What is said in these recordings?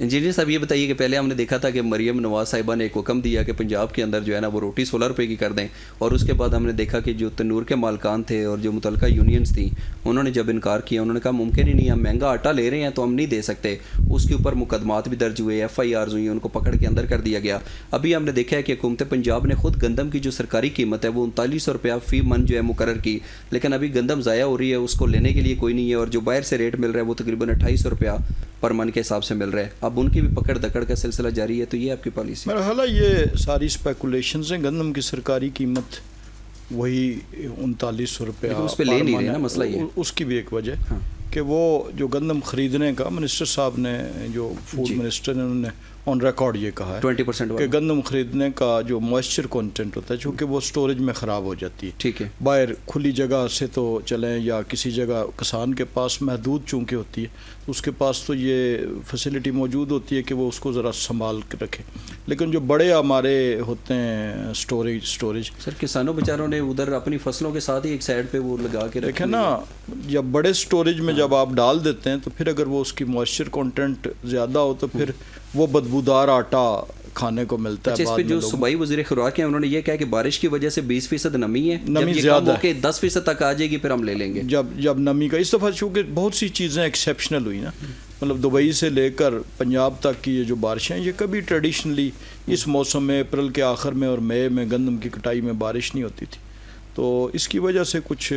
Engineer صاحب یہ بتائیے کہ پہلے ہم نے دیکھا تھا کہ مریم نواز صاحبہ نے ایک حکم دیا کہ پنجاب کے اندر جو ہے نا وہ روٹی 16 روپے کی کر دیں، اور اس کے بعد ہم نے دیکھا کہ جو تنور کے مالکان تھے اور جو متعلقہ یونینز تھیں انہوں نے جب انکار کیا، انہوں نے کہا ممکن ہی نہیں، ہم مہنگا آٹا لے رہے ہیں تو ہم نہیں دے سکتے۔ اس کے اوپر مقدمات بھی درج ہوئے، FIRs ہوئی، ان کو پکڑ کے اندر کر دیا گیا۔ ابھی ہم نے دیکھا ہے کہ حکومت پنجاب نے خود گندم کی جو سرکاری قیمت ہے وہ 3900 روپیہ فی من جو ہے مقرر کی، لیکن ابھی گندم ضائع ہو رہی ہے، اس کو لینے کے لیے کوئی نہیں ہے، اور جو باہر سے ریٹ مل رہا ہے وہ تقریباً 2800 روپیہ پر من کے حساب سے مل رہا ہے۔ اب ان کی بھی پکڑ دکڑ کا سلسلہ جاری ہے، تو یہ آپ کی پالیسی؟ میرا خیال ہے یہ ساری اسپیکولیشنز ہیں۔ گندم کی سرکاری قیمت وہی 3900 روپیہ اس پہ لے نہیں رہے نا، مسئلہ یہ اس کی بھی ایک وجہ کہ وہ جو گندم خریدنے کا منسٹر صاحب نے، جو فوڈ منسٹر نے، انہوں نے آن ریکارڈ یہ کہا ہے 20% کہ گندم خریدنے کا جو موئسچر کانٹینٹ ہوتا ہے چونکہ وہ سٹوریج میں خراب ہو جاتی ہے، ٹھیک ہے، باہر کھلی جگہ سے تو چلیں یا کسی جگہ کسان کے پاس محدود چونکہ ہوتی ہے، اس کے پاس تو یہ فیسلٹی موجود ہوتی ہے کہ وہ اس کو ذرا سنبھال کے رکھے، لیکن جو بڑے ہمارے ہوتے ہیں سٹوریج سر کسانوں بیچاروں نے ادھر اپنی فصلوں کے ساتھ ہی ایک سائڈ پہ وہ لگا کے دیکھیں نا، جب بڑے سٹوریج میں جب آپ ڈال دیتے ہیں تو پھر اگر وہ اس کی موئسچر کانٹینٹ زیادہ ہو تو پھر وہ بدبودار آٹا کھانے کو ملتا ہے۔ اس پہ جو صوبائی وزیر خوراک ہیں انہوں نے یہ کہا کہ بارش کی وجہ سے 20% نمی ہے، نمی جب یہ زیادہ کم ہو کے 10% تک آ جائے گی پھر ہم لے لیں گے۔ جب نمی کا اس دفعہ چونکہ بہت سی چیزیں ایکسیپشنل ہوئی نا، مطلب دبئی سے لے کر پنجاب تک کی یہ جو بارشیں، یہ کبھی ٹریڈیشنلی اس موسم میں اپریل کے آخر میں اور مئی میں گندم کی کٹائی میں بارش نہیں ہوتی تھی، تو اس کی وجہ سے کچھ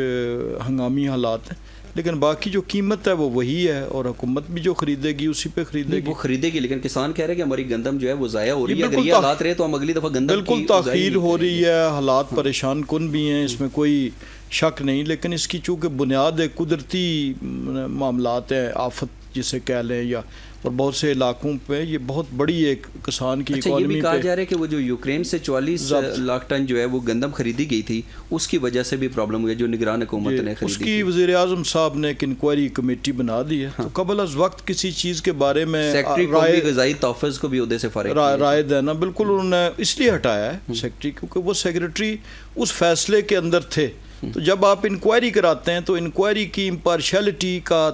ہنگامی حالات ہیں، لیکن باقی جو قیمت ہے وہ وہی ہے، اور حکومت بھی جو خریدے گی اسی پہ خریدے گی، وہ خریدے گی، لیکن کسان کہہ رہے ہیں کہ ہماری گندم جو ہے وہ ضائع ہو رہی ہے، اگر یہ حالات رہے تو ہم اگلی دفعہ گندم بالکل تاخیر ہو رہی ہے، حالات پریشان کن بھی ہیں، اس میں کوئی شک نہیں، لیکن اس کی چونکہ بنیاد قدرتی معاملات ہیں، آفت جسے کہہ لیں، یا اور بہت سے علاقوں پہ یہ بہت بڑی ایک کسان کی اکانومی یہ بھی کہا جا رہا ہے کہ وہ جو یوکرین سے 44 لاکھ ٹن جو ہے وہ گندم خریدی گئی تھی، اس کی وجہ سے بھی پرابلم ہوئی ہے جو نگران حکومت نے خریدی۔ اس کی وزیر اعظم صاحب نے ایک انکوائری کمیٹی بنا دی ہے، تو قبل از وقت کسی چیز کے بارے میں سیکرٹری قومی غذائی تحفظ کو بھی عہدے سے فارغ رائے دینا، بالکل انہوں نے اس لیے ہٹایا ہے سیکرٹری، کیونکہ وہ سیکرٹری اس فیصلے کے اندر تھے، تو جب آپ انکوائری کراتے ہیں تو انکوائری کی امپارشیلٹی کا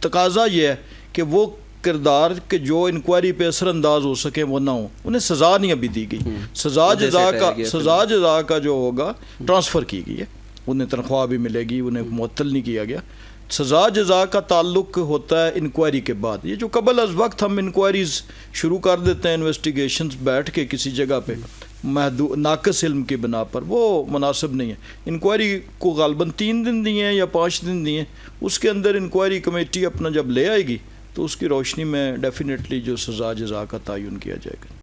تقاضا یہ ہے کہ وہ کردار کہ جو انکوائری پہ اثر انداز ہو سکے وہ نہ ہو، انہیں سزا نہیں ابھی دی گئی، سزا جزا کا جو ہوگا ٹرانسفر کی گئی ہے، انہیں تنخواہ بھی ملے گی، انہیں معطل نہیں کیا گیا، سزا جزا کا تعلق ہوتا ہے انکوائری کے بعد۔ یہ جو قبل از وقت ہم انکوائریز شروع کر دیتے ہیں، انویسٹیگیشنز بیٹھ کے کسی جگہ پہ ناقص علم کی بنا پر، وہ مناسب نہیں ہے۔ انکوائری کو غالباً 3 دن دیے ہیں یا 5 دن دیے ہیں، اس کے اندر انکوائری کمیٹی اپنا جب لے آئے گی تو اس کی روشنی میں ڈیفینیٹلی جو سزا جزا کا تعین کیا جائے گا۔